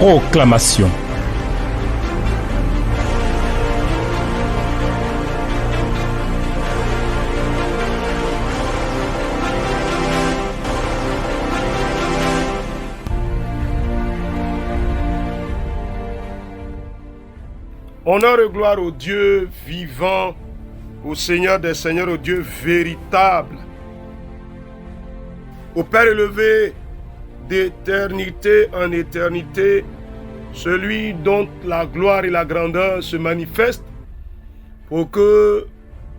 Proclamation. Honneur et gloire au Dieu vivant, au Seigneur des Seigneurs, au Dieu véritable, au Père élevé d'éternité en éternité, celui dont la gloire et la grandeur se manifestent pour que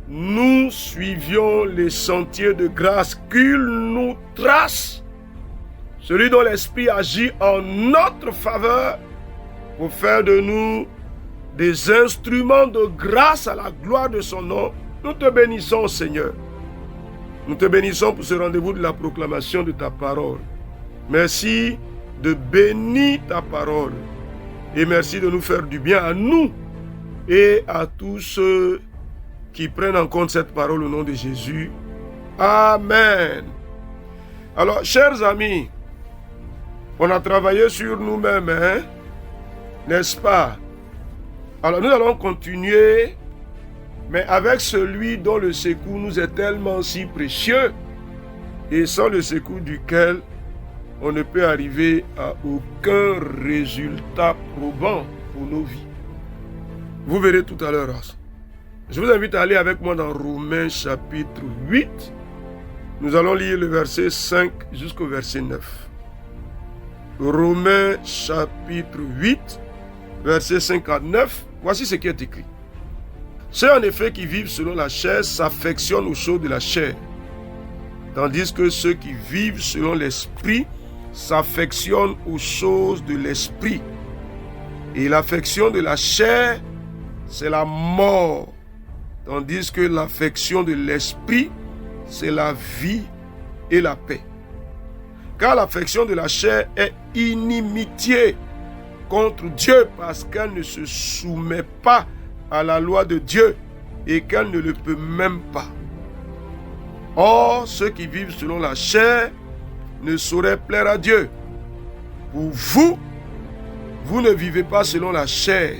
nous suivions les sentiers de grâce qu'il nous trace, celui dont l'Esprit agit en notre faveur pour faire de nous des instruments de grâce à la gloire de son nom. Nous te bénissons, Seigneur. Nous te bénissons pour ce rendez-vous de la proclamation de ta parole. Merci de bénir ta parole. Et merci de nous faire du bien à nous et à tous ceux qui prennent en compte cette parole au nom de Jésus. Amen. Alors, chers amis, on a travaillé sur nous-mêmes, n'est-ce pas? Alors nous allons continuer, mais avec celui dont le secours nous est tellement si précieux et sans le secours duquel on ne peut arriver à aucun résultat probant pour nos vies. Vous verrez tout à l'heure. Je vous invite à aller avec moi dans Romains chapitre 8. Nous allons lire le verset 5 jusqu'au verset 9. Romains chapitre 8. Verset 59, voici ce qui est écrit. Ceux en effet qui vivent selon la chair s'affectionnent aux choses de la chair, tandis que ceux qui vivent selon l'esprit s'affectionnent aux choses de l'esprit. Et l'affection de la chair, c'est la mort, tandis que l'affection de l'esprit, c'est la vie et la paix. Car l'affection de la chair est inimitié contre Dieu parce qu'elle ne se soumet pas à la loi de Dieu et qu'elle ne le peut même pas. Or, ceux qui vivent selon la chair ne sauraient plaire à Dieu. Pour vous, vous ne vivez pas selon la chair,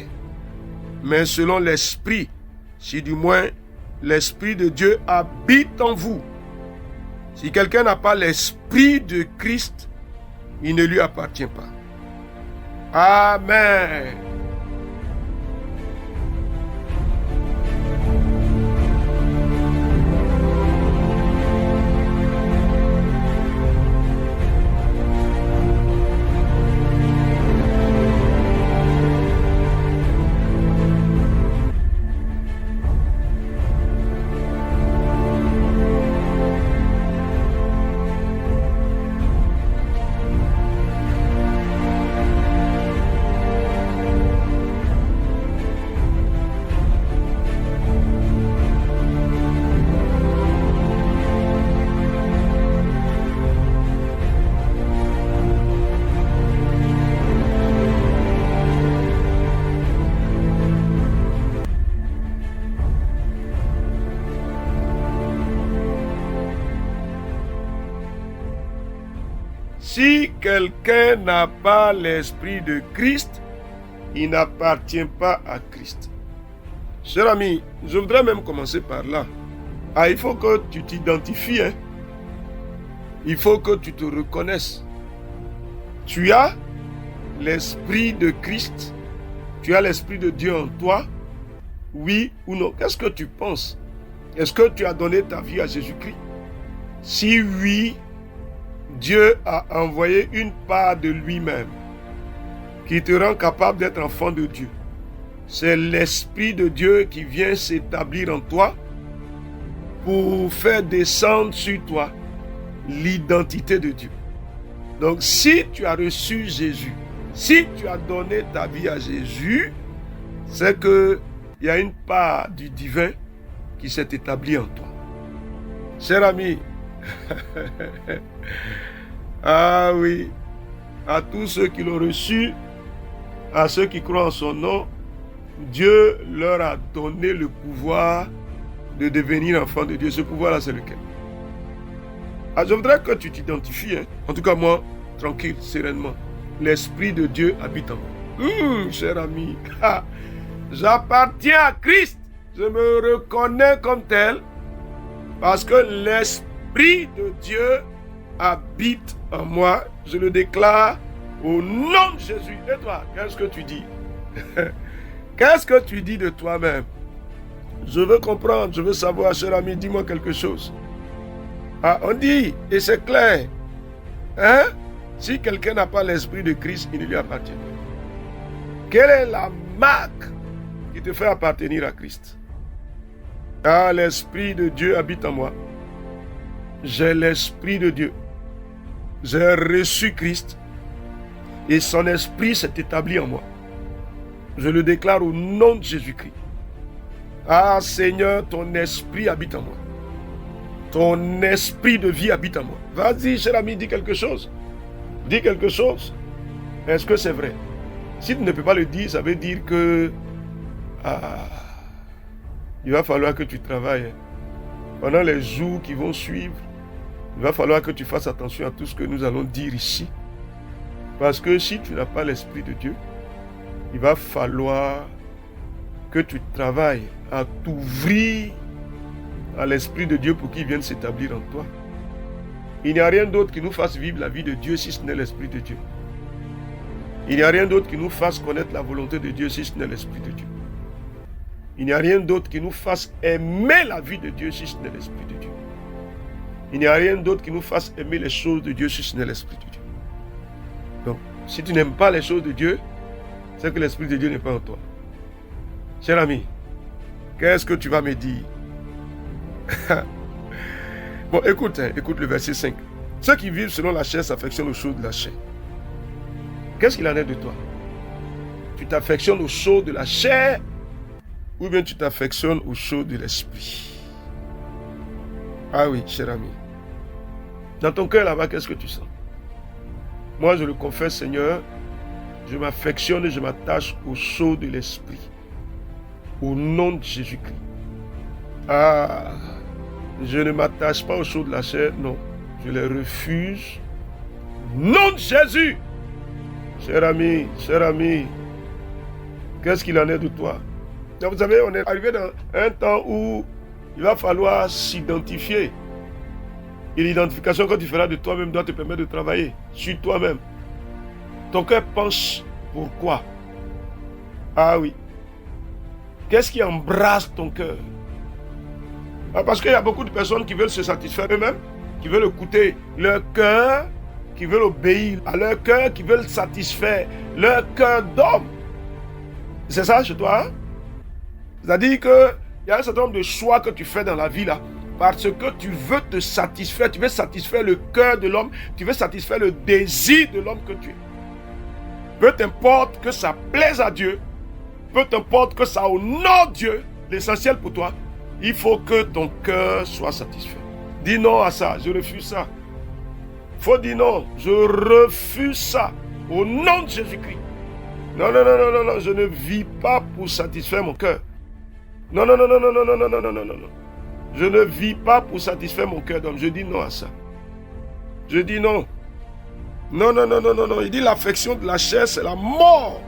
mais selon l'esprit, si du moins l'esprit de Dieu habite en vous. Si quelqu'un n'a pas l'esprit de Christ, il ne lui appartient pas. Amen. Si quelqu'un n'a pas l'esprit de Christ, il n'appartient pas à Christ. Cher ami, je voudrais même commencer par là. Il faut que tu t'identifies. Il faut que tu te reconnaisses. Tu as l'esprit de Christ. Tu as l'esprit de Dieu en toi. Oui ou non? Qu'est-ce que tu penses? Est-ce que tu as donné ta vie à Jésus-Christ? Si oui, Dieu a envoyé une part de lui-même qui te rend capable d'être enfant de Dieu. C'est l'Esprit de Dieu qui vient s'établir en toi pour faire descendre sur toi l'identité de Dieu. Donc si tu as reçu Jésus, si tu as donné ta vie à Jésus, c'est qu'il y a une part du divin qui s'est établie en toi. Cher ami, ah oui, à tous ceux qui l'ont reçu, à ceux qui croient en son nom, Dieu leur a donné le pouvoir de devenir enfant de Dieu. Ce pouvoir-là, c'est lequel? Je voudrais que tu t'identifies, en tout cas moi, tranquille, sereinement. l'Esprit de Dieu habite en moi. Cher ami, j'appartiens à Christ. Je me reconnais comme tel parce que l'Esprit de Dieu habite en moi. Je le déclare au nom de Jésus. Et toi, qu'est-ce que tu dis? Qu'est-ce que tu dis de toi-même? Je veux comprendre, je veux savoir, cher ami, dis-moi quelque chose. On dit, et c'est clair, hein? Si quelqu'un n'a pas l'Esprit de Christ, il ne lui appartient pas. Quelle est la marque qui te fait appartenir à Christ? L'Esprit de Dieu habite en moi. J'ai l'Esprit de Dieu. J'ai reçu Christ et son Esprit s'est établi en moi. Je le déclare au nom de Jésus-Christ. Seigneur, ton Esprit habite en moi. Ton Esprit de vie habite en moi. Vas-y, cher ami, dis quelque chose. Dis quelque chose. Est-ce que c'est vrai? Si tu ne peux pas le dire, ça veut dire que il va falloir que tu travailles. Pendant les jours qui vont suivre, il va falloir que tu fasses attention à tout ce que nous allons dire ici. Parce que si tu n'as pas l'Esprit de Dieu, il va falloir que tu travailles à t'ouvrir à l'Esprit de Dieu pour qu'il vienne s'établir en toi. Il n'y a rien d'autre qui nous fasse vivre la vie de Dieu si ce n'est l'Esprit de Dieu. Il n'y a rien d'autre qui nous fasse connaître la volonté de Dieu si ce n'est l'Esprit de Dieu. Il n'y a rien d'autre qui nous fasse aimer la vie de Dieu si ce n'est l'Esprit de Dieu. Il n'y a rien d'autre qui nous fasse aimer les choses de Dieu si ce n'est l'Esprit de Dieu. Donc, si tu n'aimes pas les choses de Dieu, c'est que l'Esprit de Dieu n'est pas en toi. Cher ami, qu'est-ce que tu vas me dire? Bon, écoute le verset 5. Ceux qui vivent selon la chair s'affectionnent aux choses de la chair. Qu'est-ce qu'il en est de toi? Tu t'affectionnes aux choses de la chair ou bien tu t'affectionnes aux choses de l'esprit? Ah oui, cher ami. Dans ton cœur là-bas, qu'est-ce que tu sens? Moi, je le confesse, Seigneur, je m'affectionne et je m'attache aux choses de l'esprit. Au nom de Jésus-Christ. Je ne m'attache pas aux choses de la chair, non. Je les refuse. Au nom de Jésus. Cher ami, qu'est-ce qu'il en est de toi? Donc, vous savez, on est arrivé dans un temps où il va falloir s'identifier. Et l'identification que tu feras de toi-même doit te permettre de travailler sur toi-même. Ton cœur penche pourquoi? Ah oui. Qu'est-ce qui embrasse ton cœur? Parce qu'il y a beaucoup de personnes qui veulent se satisfaire eux-mêmes, qui veulent écouter leur cœur, qui veulent obéir à leur cœur, qui veulent satisfaire leur cœur d'homme. C'est ça chez toi, hein? C'est-à-dire qu'il y a un certain nombre de choix que tu fais dans la vie là, parce que tu veux te satisfaire, tu veux satisfaire le cœur de l'homme, tu veux satisfaire le désir de l'homme que tu es. Peu t'importe que ça plaise à Dieu, peu t'importe que ça honore Dieu, l'essentiel pour toi, il faut que ton cœur soit satisfait. Dis non à ça, je refuse ça. Faut dire non, je refuse ça au nom de Jésus-Christ. Non, je ne vis pas pour satisfaire mon cœur. Non. Je ne vis pas pour satisfaire mon cœur d'homme. Je dis non à ça. Je dis non. Non. Il dit l'affection de la chair, c'est la mort.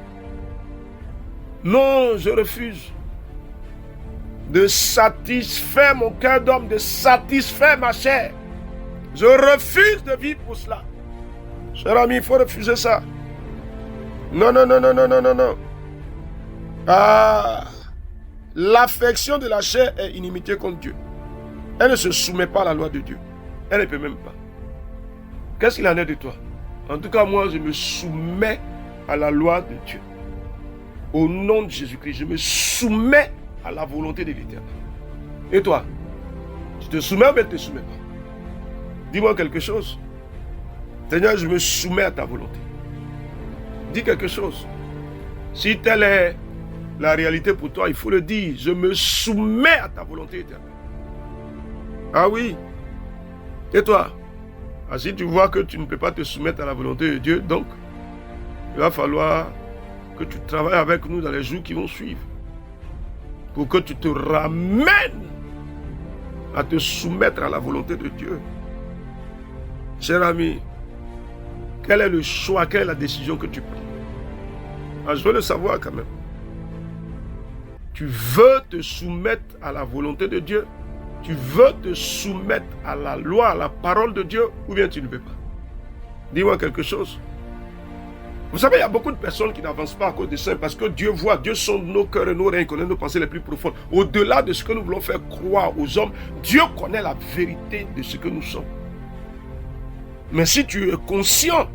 Non, je refuse de satisfaire mon cœur d'homme, de satisfaire ma chair. Je refuse de vivre pour cela. Cher ami, il faut refuser ça. Non. L'affection de la chair est inimitié contre Dieu. Elle ne se soumet pas à la loi de Dieu. Elle ne peut même pas. Qu'est-ce qu'il en est de toi? En tout cas, moi, je me soumets à la loi de Dieu. Au nom de Jésus-Christ, je me soumets à la volonté de l'Éternel. Et toi? Tu te soumets ou bien tu ne te soumets pas? Dis-moi quelque chose. Seigneur, je me soumets à ta volonté. Dis quelque chose. Si telle est la réalité pour toi, il faut le dire. Je me soumets à ta volonté éternelle. Ah oui. Et toi? Si tu vois que tu ne peux pas te soumettre à la volonté de Dieu, donc, il va falloir que tu travailles avec nous dans les jours qui vont suivre. Pour que tu te ramènes à te soumettre à la volonté de Dieu. Cher ami, Quel est le choix, quelle est la décision que tu prends? Ah, je veux le savoir quand même. Tu veux te soumettre à la volonté de Dieu? Tu veux te soumettre à la loi, à la parole de Dieu, ou bien tu ne veux pas? Dis-moi quelque chose. Vous savez, il y a beaucoup de personnes qui n'avancent pas à cause de ça, parce que Dieu voit, Dieu sonde nos cœurs et nos reins, connaît nos pensées les plus profondes. Au-delà de ce que nous voulons faire croire aux hommes, Dieu connaît la vérité de ce que nous sommes. Mais si tu es conscient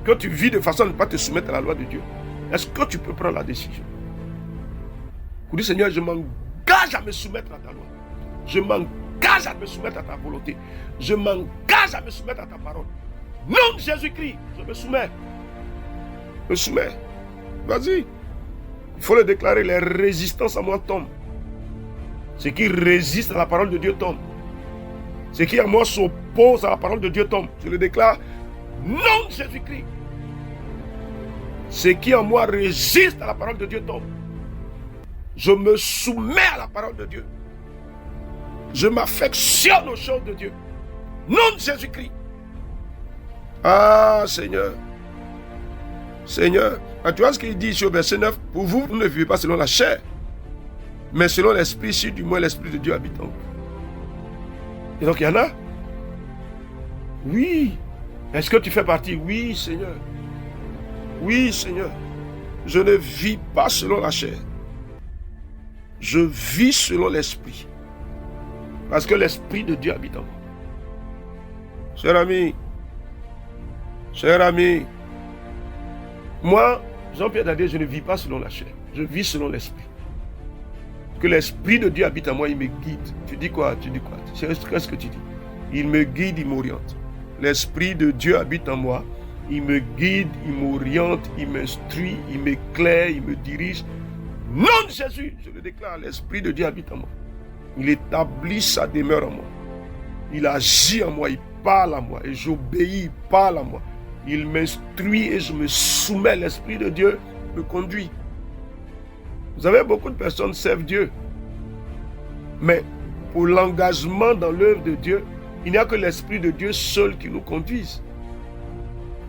que tu vis de façon à ne pas te soumettre à la loi de Dieu, est-ce que tu peux prendre la décision? Vous dites, Seigneur, je m'engage à me soumettre à ta loi. Je m'engage à me soumettre à ta volonté. Je m'engage à me soumettre à ta parole. Nom de Jésus-Christ, je me soumets. Je me soumets. Vas-y. Il faut le déclarer. Les résistances à moi tombent. Ce qui résiste à la parole de Dieu tombe. Ce qui à moi s'oppose à la parole de Dieu tombe. Je le déclare. Nom de Jésus-Christ. Ce qui en moi résiste à la parole de Dieu tombe. Je me soumets à la parole de Dieu. Je m'affectionne aux choses de Dieu. Nom de Jésus-Christ. Ah, Seigneur. Seigneur. Ah, tu vois ce qu'il dit ici au verset 9. Pour vous, vous ne vivez pas selon la chair, mais selon l'esprit, si du moins l'esprit de Dieu habite en vous. Et donc il y en a. Oui. Est-ce que tu fais partie? Oui, Seigneur. Oui, Seigneur. Je ne vis pas selon la chair. Je vis selon l'esprit. Parce que l'esprit de Dieu habite en moi. Cher ami, moi, Jean-Pierre Dadé, je ne vis pas selon la chair. Je vis selon l'esprit. Que l'esprit de Dieu habite en moi, il me guide. Tu dis quoi? Qu'est-ce que tu dis? Il me guide, il m'oriente. L'esprit de Dieu habite en moi. Il me guide, il m'oriente, il m'instruit, il m'éclaire, il me dirige. Nom de Jésus, je le déclare, l'esprit de Dieu habite en moi. Il établit sa demeure en moi. Il agit en moi, il parle à moi. Et j'obéis, il parle à moi. Il m'instruit et je me soumets. L'esprit de Dieu me conduit. Vous savez, beaucoup de personnes servent Dieu. Mais pour l'engagement dans l'œuvre de Dieu, il n'y a que l'esprit de Dieu seul qui nous conduise.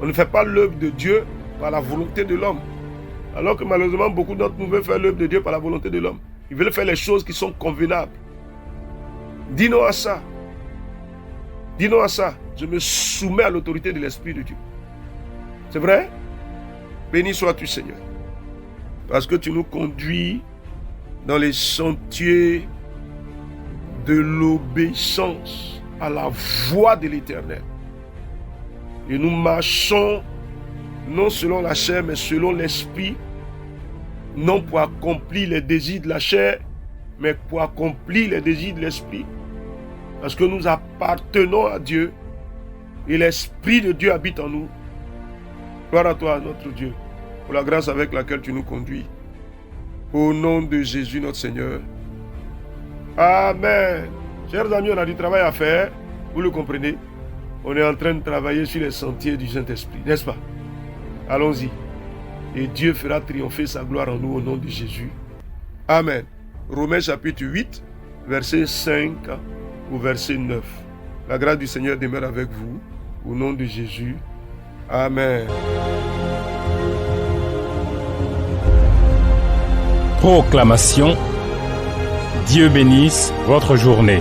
On ne fait pas l'œuvre de Dieu par la volonté de l'homme. Alors que malheureusement, beaucoup d'entre nous veulent faire l'œuvre de Dieu par la volonté de l'homme. Ils veulent faire les choses qui sont convenables. Dis-nous à ça. Dis-nous à ça. Je me soumets à l'autorité de l'Esprit de Dieu. C'est vrai? Béni sois-tu, Seigneur. Parce que tu nous conduis dans les sentiers de l'obéissance à la voix de l'Éternel. Et nous marchons non selon la chair, mais selon l'Esprit, non pour accomplir les désirs de la chair, mais pour accomplir les désirs de l'Esprit. Parce que nous appartenons à Dieu et l'Esprit de Dieu habite en nous. Gloire à toi, notre Dieu, pour la grâce avec laquelle tu nous conduis. Au nom de Jésus, notre Seigneur. Amen. Chers amis, on a du travail à faire. Vous le comprenez? On est en train de travailler sur les sentiers du Saint-Esprit, n'est-ce pas? Allons-y. Et Dieu fera triompher sa gloire en nous au nom de Jésus. Amen. Romains chapitre 8, verset 5 au verset 9. La grâce du Seigneur demeure avec vous. Au nom de Jésus. Amen. Proclamation. Dieu bénisse votre journée.